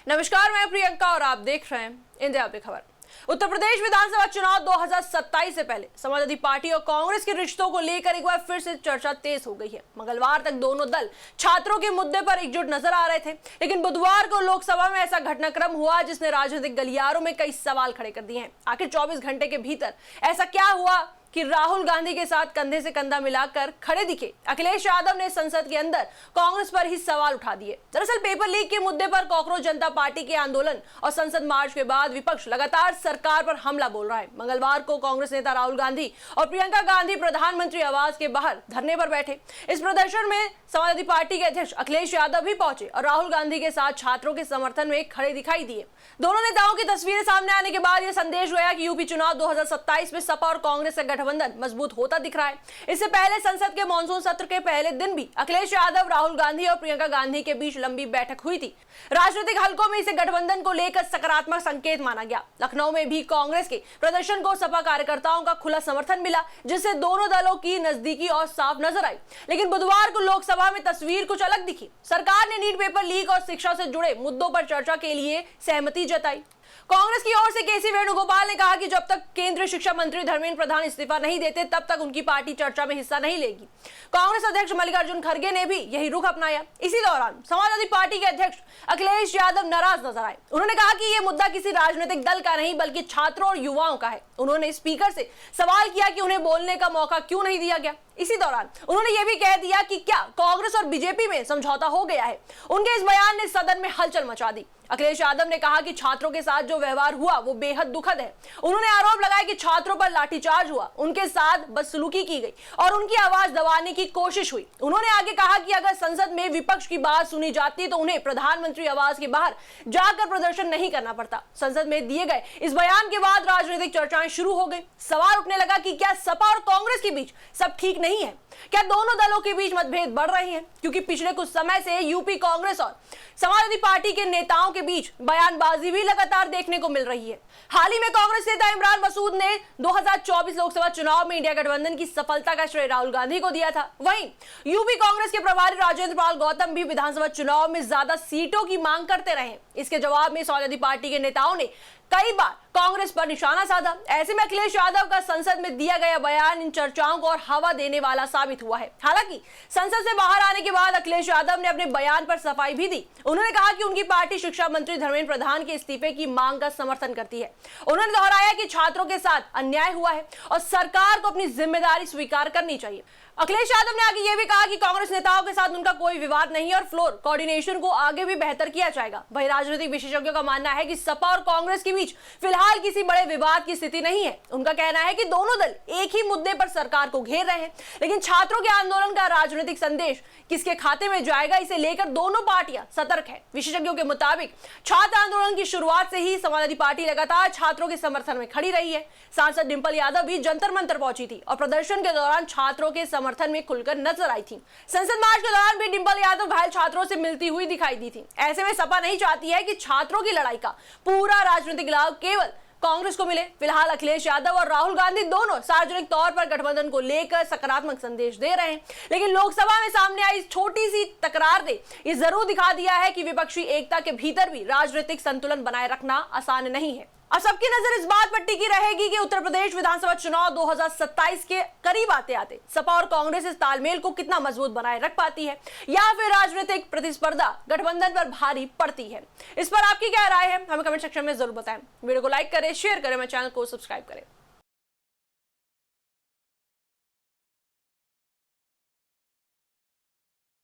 नमस्कार, मैं प्रियंका और आप देख रहे हैं इंडिया अपडेट खबर। उत्तर प्रदेश विधानसभा चुनाव 2027 से पहले समाजवादी पार्टी और कांग्रेस के रिश्तों को लेकर एक बार फिर से चर्चा तेज हो गई है। मंगलवार तक दोनों दल छात्रों के मुद्दे पर एकजुट नजर आ रहे थे, लेकिन बुधवार को लोकसभा में ऐसा घटनाक्रम हुआ जिसने राजनीतिक गलियारों में कई सवाल खड़े कर दिए हैं। आखिर 24 घंटे के भीतर ऐसा क्या हुआ कि राहुल गांधी के साथ कंधे से कंधा मिलाकर खड़े दिखे अखिलेश यादव ने संसद के अंदर कांग्रेस पर ही सवाल उठा दिए। दरअसल पेपर लीक के मुद्दे पर कॉकरोच जनता पार्टी के आंदोलन और संसद मार्च के बाद विपक्ष लगातार सरकार पर हमला बोल रहा है। मंगलवार को कांग्रेस नेता राहुल गांधी और प्रियंका गांधी प्रधानमंत्री आवास के बाहर धरने पर बैठे। इस प्रदर्शन में समाजवादी पार्टी के अध्यक्ष अखिलेश यादव भी पहुंचे और राहुल गांधी के साथ छात्रों के समर्थन में खड़े दिखाई दिए। दोनों नेताओं की तस्वीरें सामने आने के बाद यह संदेश गया कि यूपी चुनाव 2027 में सपा और कांग्रेस का गठबंधन मजबूत होता दिख रहा है। इससे पहले संसद के मानसून सत्र के पहले दिन भी अखिलेश यादव, राहुल गांधी और प्रियंका गांधी के बीच लंबी बैठक हुई थी। राजनीतिक हलकों में इसे गठबंधन को लेकर सकारात्मक संकेत माना गया। लखनऊ में भी कांग्रेस के प्रदर्शन को सपा कार्यकर्ताओं का खुला समर्थन मिला, जिससे दोनों दलों की नजदीकी और साफ नजर आई। लेकिन बुधवार को लोकसभा में तस्वीर कुछ अलग दिखी। सरकार ने नीट पेपर लीक और शिक्षा से जुड़े मुद्दों पर चर्चा के लिए सहमति जताई। कांग्रेस की ओर से केसी वेणुगोपाल ने कहा कि जब तक केंद्रीय शिक्षा मंत्री धर्मेंद्र प्रधान इस्तीफा नहीं देते तब तक उनकी पार्टी चर्चा में हिस्सा नहीं लेगी। कांग्रेस अध्यक्ष मल्लिकार्जुन खड़गे ने भी यही रुख अपनाया। इसी दौरान समाजवादी पार्टी के अध्यक्ष अखिलेश यादव नाराज नजर आए। उन्होंने कहा कि यह मुद्दा किसी राजनीतिक दल का नहीं बल्कि छात्रों और युवाओं का है। उन्होंने स्पीकर से सवाल किया कि उन्हें बोलने का मौका क्यों नहीं दिया गया। इसी दौरान उन्होंने यह भी कह दिया कि क्या कांग्रेस और बीजेपी में समझौता हो गया है। उनके इस बयान ने सदन में हलचल मचा दी। अखिलेश यादव ने कहा कि छात्रों के साथ जो व्यवहार हुआ वो बेहद दुखद है। उन्होंने आरोप लगाया कि छात्रों पर लाठीचार्ज हुआ, उनके साथ बदसलूकी की गई और उनकी आवाज दबाने की कोशिश हुई। उन्होंने आगे कहा कि अगर संसद में विपक्ष की बात सुनी जाती तो उन्हें प्रधानमंत्री आवास के बाहर जाकर प्रदर्शन नहीं करना पड़ता। संसद में दिए गए इस बयान के बाद राजनीतिक चर्चाएं शुरू हो गई। सवाल उठने लगा कि क्या सपा और कांग्रेस के बीच सब ठीक नहीं है? क्या दोनों दलों के बीच मतभेद बढ़ रहे हैं? क्योंकि पिछले कुछ समय से यूपी कांग्रेस और समाजवादी पार्टी के नेताओं के बीच बयानबाजी भी लगातार देखने को मिल रही है। हाल ही में कांग्रेस नेता इमरान मसूद ने 2024 लोकसभा चुनाव में इंडिया गठबंधन की सफलता का श्रेय राहुल गांधी को दिया था। वहीं यूपी कांग्रेस के प्रभारी राजेंद्र पाल गौतम भी विधानसभा चुनाव में ज्यादा सीटों की मांग करते रहे। इसके जवाब में समाजवादी पार्टी के नेताओं ने कई बार कांग्रेस पर निशाना साधा। ऐसे में अखिलेश यादव का संसद में दिया गया बयान इन चर्चाओं को और हवा देने वाला साबित हुआ है। हालांकि संसद से बाहर आने के बाद अखिलेश यादव ने अपने बयान पर सफाई भी दी। उन्होंने कहा कि उनकी पार्टी शिक्षा मंत्री धर्मेंद्र प्रधान के इस्तीफे की मांग का समर्थन करती है। उन्होंने दोहराया कि छात्रों के साथ अन्याय हुआ है और सरकार को अपनी जिम्मेदारी स्वीकार करनी चाहिए। अखिलेश यादव ने आगे यह भी कहा कि कांग्रेस नेताओं के साथ उनका कोई विवाद नहीं और फ्लोर कोऑर्डिनेशन को आगे भी बेहतर किया जाएगा। वहीं राजनीतिक विशेषज्ञों का मानना है कि सपा और कांग्रेस के बीच फिलहाल किसी बड़े विवाद की स्थिति नहीं है। उनका कहना है कि दोनों दल एक ही मुद्दे पर सरकार को घेर रहे हैं, लेकिन छात्रों के आंदोलन का राजनीतिक संदेश किसके खाते में जाएगा, इसे लेकर दोनों पार्टियां सतर्क है। विशेषज्ञों के मुताबिक छात्र आंदोलन की शुरुआत से ही समाजवादी पार्टी लगातार छात्रों के समर्थन में खड़ी रही है। सांसद डिंपल यादव भी जंतर मंतर पहुंची थी और प्रदर्शन के दौरान छात्रों के समर्थन में खुलकर नजर आई थी। संसद मार्च के दौरान भी डिंपल यादव घायल छात्रों से मिलती हुई दिखाई दी थी। ऐसे में सपा नहीं चाहती है कि छात्रों की लड़ाई का पूरा राजनीतिक लाभ केवल कांग्रेस को मिले। फिलहाल अखिलेश यादव और राहुल गांधी दोनों सार्वजनिक तौर पर गठबंधन को लेकर सकारात्मक संदेश दे रहे हैं, लेकिन लोकसभा में सामने आई छोटी सी तकरार ने यह जरूर दिखा दिया है कि विपक्षी एकता के भीतर भी राजनीतिक संतुलन बनाए रखना आसान नहीं है। अब सबकी नजर इस बात पर टिकी रहेगी कि उत्तर प्रदेश विधानसभा चुनाव 2027 के करीब आते आते सपा और कांग्रेस इस तालमेल को कितना मजबूत बनाए रख पाती है या फिर राजनीतिक प्रतिस्पर्धा गठबंधन पर भारी पड़ती है। इस पर आपकी क्या राय है, हमें कमेंट सेक्शन में जरूर बताएं। वीडियो को लाइक करें, शेयर करें, मेरे चैनल को सब्सक्राइब करें।